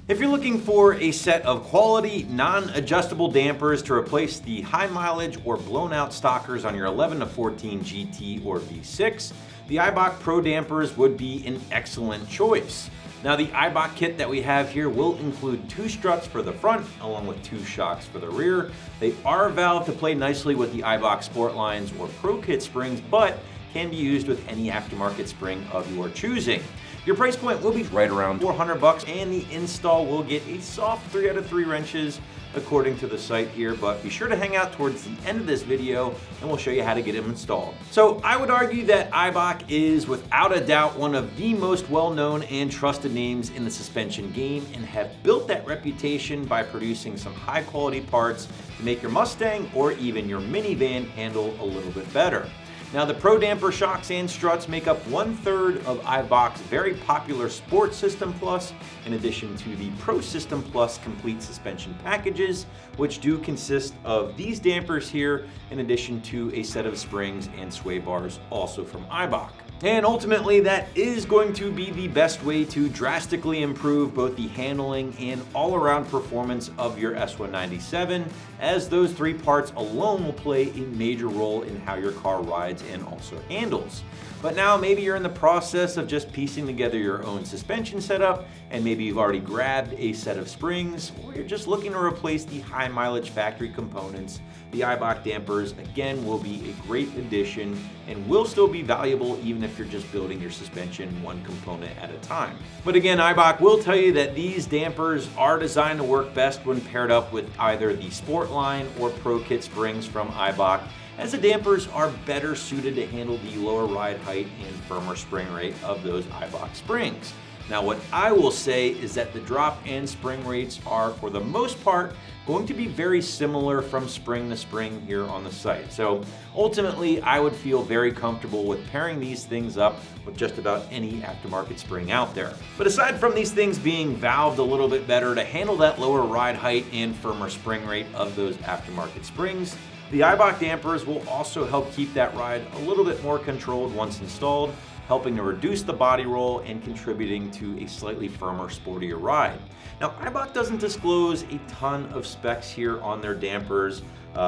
If you're looking for a set of quality, non-adjustable dampers to replace the high mileage or blown out stockers on your 11 to 14 GT or V6, the Eibach Pro dampers would be an excellent choice. Now the Eibach kit that we have here will include 2 struts for the front along with 2 shocks for the rear. They are valved to play nicely with the Eibach Sport Lines or Pro Kit springs, but can be used with any aftermarket spring of your choosing. Your price point will be right around $400 and the install will get a soft 3 out of 3 wrenches according to the site here, but be sure to hang out towards the end of this video and we'll show you how to get them installed. So I would argue that Eibach is without a doubt one of the most well-known and trusted names in the suspension game and have built that reputation by producing some high quality parts to make your Mustang or even your minivan handle a little bit better. Now the Pro Damper shocks and struts make up 1/3 of Eibach's very popular Sport System Plus, in addition to the Pro System Plus complete suspension packages, which do consist of these dampers here, in addition to a set of springs and sway bars also from Eibach. And ultimately that is going to be the best way to drastically improve both the handling and all-around performance of your S197, as those 3 parts alone will play a major role in how your car rides and also handles. But now maybe you're in the process of just piecing together your own suspension setup, and maybe you've already grabbed a set of springs, or you're just looking to replace the high mileage factory components. The Eibach dampers again will be a great addition and will still be valuable even if you're just building your suspension one component at a time. But again, Eibach will tell you that these dampers are designed to work best when paired up with either the Sport Line or Pro Kit springs from Eibach, as the dampers are better suited to handle the lower ride height and firmer spring rate of those Eibach springs. Now what I will say is that the drop and spring rates are, for the most part, going to be very similar from spring to spring here on the site. So ultimately, I would feel very comfortable with pairing these things up with just about any aftermarket spring out there. But aside from these things being valved a little bit better to handle that lower ride height and firmer spring rate of those aftermarket springs, the Eibach dampers will also help keep that ride a little bit more controlled once installed, helping to reduce the body roll and contributing to a slightly firmer, sportier ride. Now, Eibach doesn't disclose a ton of specs here on their dampers,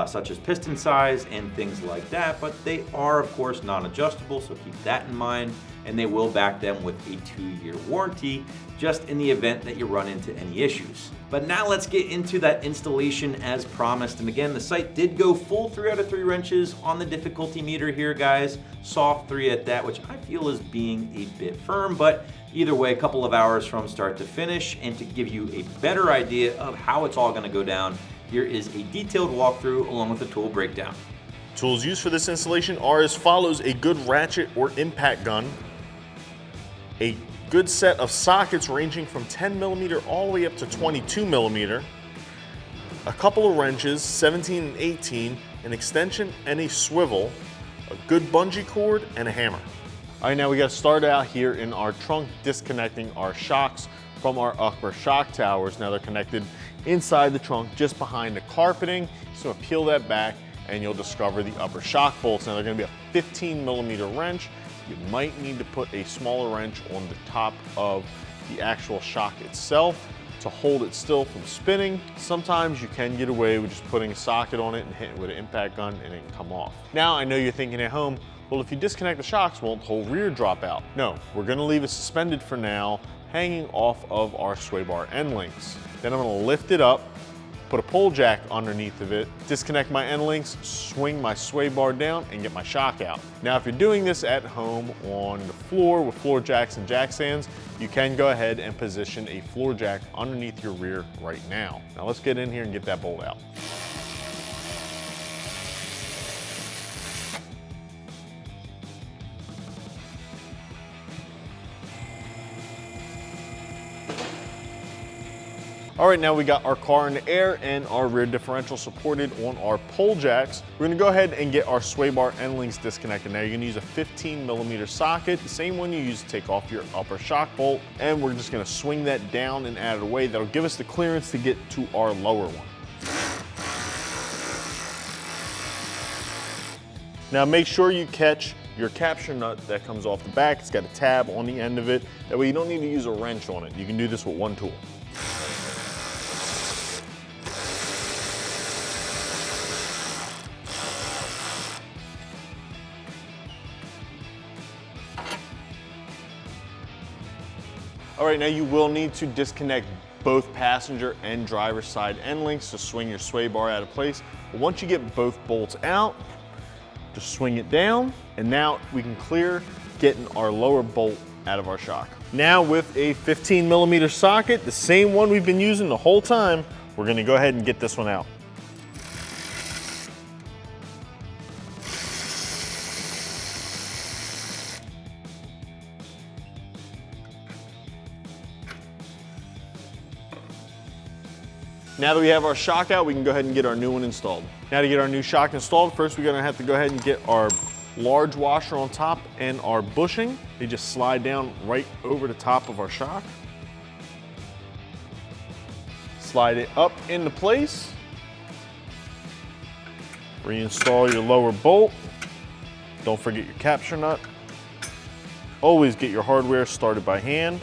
such as piston size and things like that, but they are of course non-adjustable, so keep that in mind, and they will back them with a 2-year warranty, just in the event that you run into any issues. But now let's get into that installation as promised. And again, the site did go full 3 out of 3 wrenches on the difficulty meter here, guys. Soft 3 at that, which I feel is being a bit firm, but either way, a couple of hours from start to finish. And to give you a better idea of how it's all gonna go down, here is a detailed walkthrough along with a tool breakdown. Tools used for this installation are as follows: a good ratchet or impact gun, a good set of sockets ranging from 10mm all the way up to 22mm, a couple of wrenches, 17 and 18, an extension and a swivel, a good bungee cord, and a hammer. All right, now we got to start out here in our trunk, disconnecting our shocks from our upper shock towers. Now they're connected inside the trunk, just behind the carpeting. So peel that back and you'll discover the upper shock bolts. Now they're going to be a 15mm wrench. You might need to put a smaller wrench on the top of the actual shock itself to hold it still from spinning. Sometimes you can get away with just putting a socket on it and hitting it with an impact gun and it can come off. Now I know you're thinking at home, well, if you disconnect the shocks, won't the whole rear drop out? No, we're gonna leave it suspended for now, hanging off of our sway bar end links. Then I'm gonna lift it up, put a pole jack underneath of it, disconnect my end links, swing my sway bar down, and get my shock out. Now, if you're doing this at home on the floor with floor jacks and jack stands, you can go ahead and position a floor jack underneath your rear right now. Now let's get in here and get that bolt out. All right, now we got our car in the air and our rear differential supported on our pole jacks. We're gonna go ahead and get our sway bar end links disconnected. Now you're gonna use a 15mm socket, the same one you use to take off your upper shock bolt, and we're just gonna swing that down and out of the way. That'll give us the clearance to get to our lower one. Now make sure you catch your capture nut that comes off the back. It's got a tab on the end of it. That way you don't need to use a wrench on it. You can do this with one tool. All right, now you will need to disconnect both passenger and driver side end links to swing your sway bar out of place. But once you get both bolts out, just swing it down, and now we can clear getting our lower bolt out of our shock. Now with a 15mm socket, the same one we've been using the whole time, we're gonna go ahead and get this one out. Now that we have our shock out, we can go ahead and get our new one installed. Now to get our new shock installed, first we're gonna have to go ahead and get our large washer on top and our bushing. They just slide down right over the top of our shock. Slide it up into place. Reinstall your lower bolt. Don't forget your capture nut. Always get your hardware started by hand.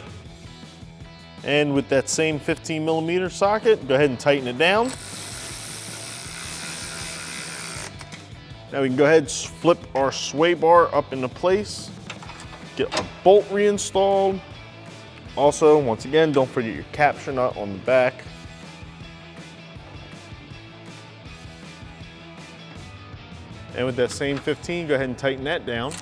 And with that same 15mm socket, go ahead and tighten it down. Now we can go ahead and flip our sway bar up into place, get our bolt reinstalled. Also, once again, don't forget your capture nut on the back. And with that same 15, go ahead and tighten that down.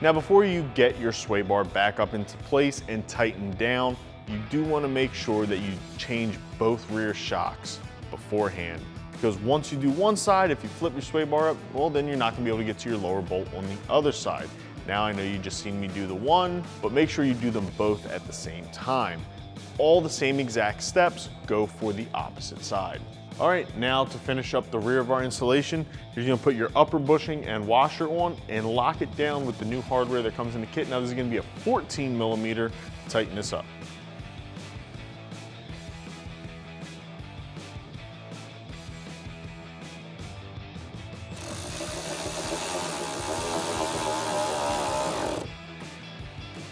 Now before you get your sway bar back up into place and tightened down, you do want to make sure that you change both rear shocks beforehand. Because once you do one side, if you flip your sway bar up, well then you're not going to be able to get to your lower bolt on the other side. Now I know you just seen me do the one, but make sure you do them both at the same time. All the same exact steps, go for the opposite side. All right, now to finish up the rear of our installation, you're gonna put your upper bushing and washer on and lock it down with the new hardware that comes in the kit. Now this is gonna be a 14mm to tighten this up.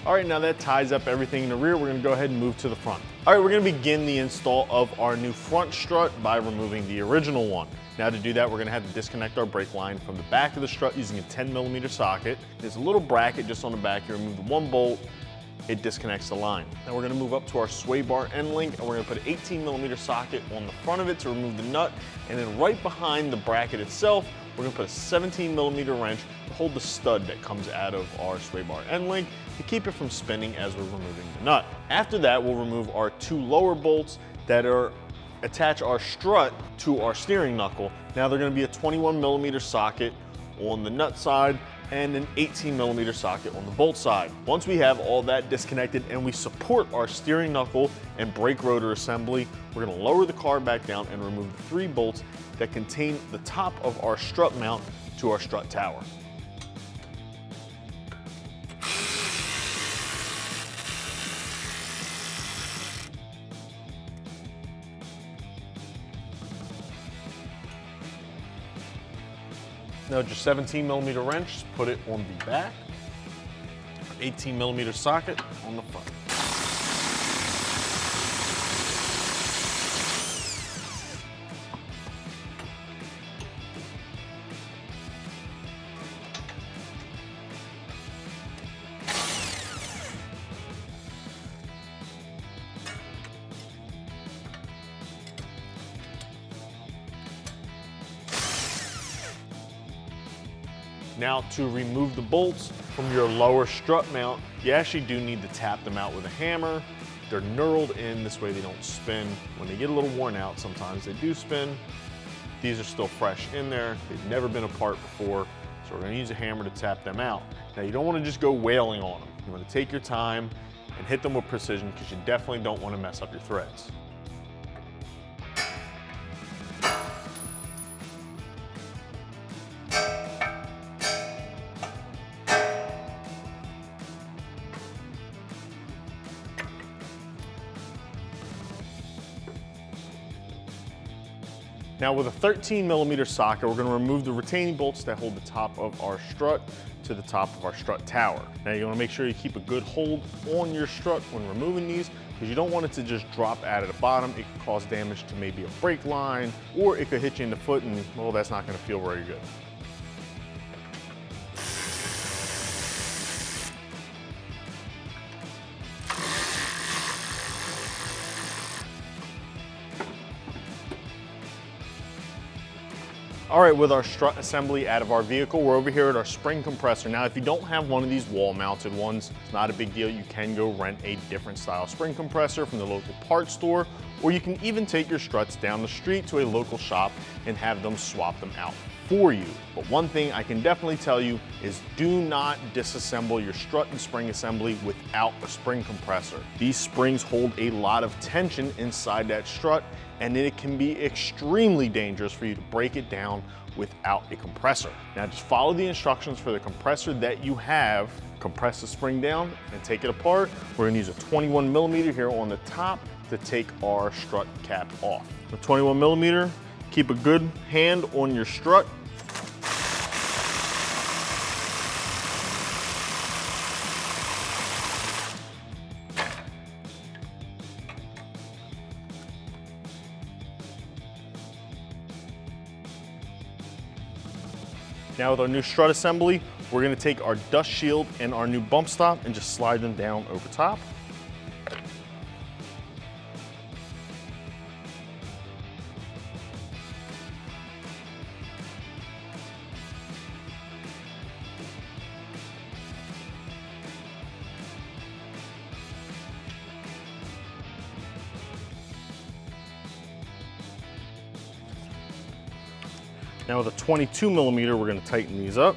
All right, now that ties up everything in the rear, we're gonna go ahead and move to the front. All right, we're gonna begin the install of our new front strut by removing the original one. Now to do that, we're gonna have to disconnect our brake line from the back of the strut using a 10mm socket. There's a little bracket just on the back. You remove the one bolt, it disconnects the line. Now we're gonna move up to our sway bar end link, and we're gonna put an 18mm socket on the front of it to remove the nut, and then right behind the bracket itself, we're gonna put a 17mm wrench to hold the stud that comes out of our sway bar end link to keep it from spinning as we're removing the nut. After that, we'll remove our two lower bolts that attach our strut to our steering knuckle. Now they're gonna be a 21mm socket on the nut side and an 18mm socket on the bolt side. Once we have all that disconnected and we support our steering knuckle and brake rotor assembly, we're gonna lower the car back down and remove the 3 bolts that contain the top of our strut mount to our strut tower. Now just 17mm wrench, put it on the back, 18mm socket on the front. Now to remove the bolts from your lower strut mount, you actually do need to tap them out with a hammer. They're knurled in, this way they don't spin. When they get a little worn out, sometimes they do spin. These are still fresh in there. They've never been apart before, so we're gonna use a hammer to tap them out. Now you don't wanna just go wailing on them. You wanna take your time and hit them with precision because you definitely don't wanna mess up your threads. Now with a 13mm socket, we're going to remove the retaining bolts that hold the top of our strut to the top of our strut tower. Now you want to make sure you keep a good hold on your strut when removing these, because you don't want it to just drop out of the bottom. It could cause damage to maybe a brake line, or it could hit you in the foot and, well, that's not going to feel very good. All right, with our strut assembly out of our vehicle, we're over here at our spring compressor. Now, if you don't have one of these wall-mounted ones, it's not a big deal. You can go rent a different style spring compressor from the local parts store, or you can even take your struts down the street to a local shop and have them swap them out for you. But one thing I can definitely tell you is do not disassemble your strut and spring assembly without a spring compressor. These springs hold a lot of tension inside that strut, and it can be extremely dangerous for you to break it down without a compressor. Now just follow the instructions for the compressor that you have. Compress the spring down and take it apart. We're gonna use a 21 millimeter here on the top to take our strut cap off. The 21 millimeter, keep a good hand on your strut. Now with our new strut assembly, we're gonna take our dust shield and our new bump stop and just slide them down over top. Now with a 22 millimeter, we're gonna tighten these up.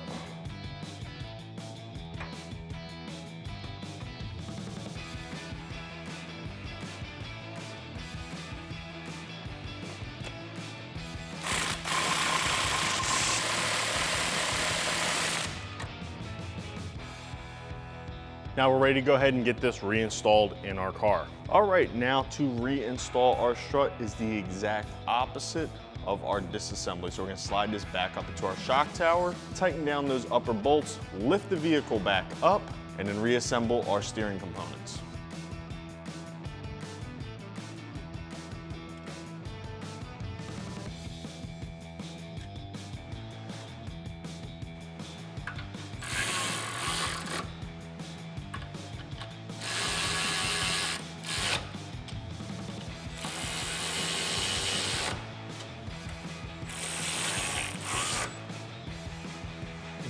Now we're ready to go ahead and get this reinstalled in our car. All right, now to reinstall our strut is the exact opposite of our disassembly. So we're gonna slide this back up into our shock tower, tighten down those upper bolts, lift the vehicle back up, and then reassemble our steering components.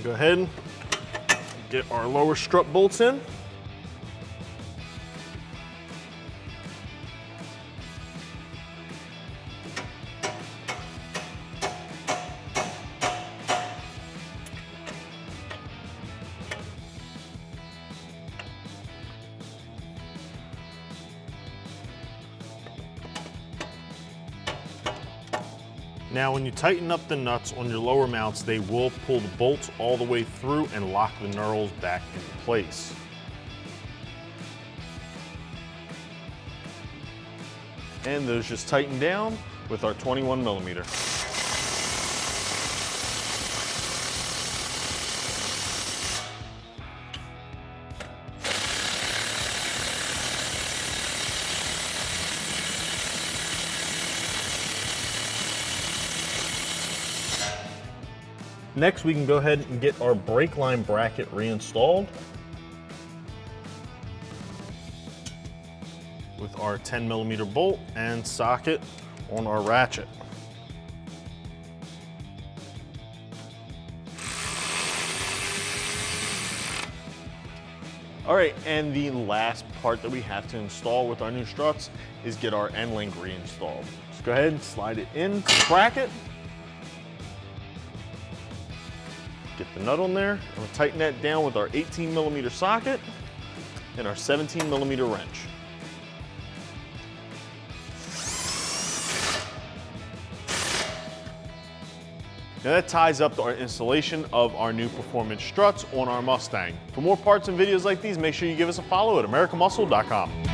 Go ahead and get our lower strut bolts in. Now when you tighten up the nuts on your lower mounts, they will pull the bolts all the way through and lock the knurls back into place. And those just tighten down with our 21 millimeter. Next, we can go ahead and get our brake line bracket reinstalled with our 10 millimeter bolt and socket on our ratchet. All right, and the last part that we have to install with our new struts is get our end link reinstalled. Just go ahead and slide it in the bracket. Get the nut on there, and we'll tighten that down with our 18 millimeter socket and our 17 millimeter wrench. Now that ties up our installation of our new performance struts on our Mustang. For more parts and videos like these, make sure you give us a follow at AmericanMuscle.com.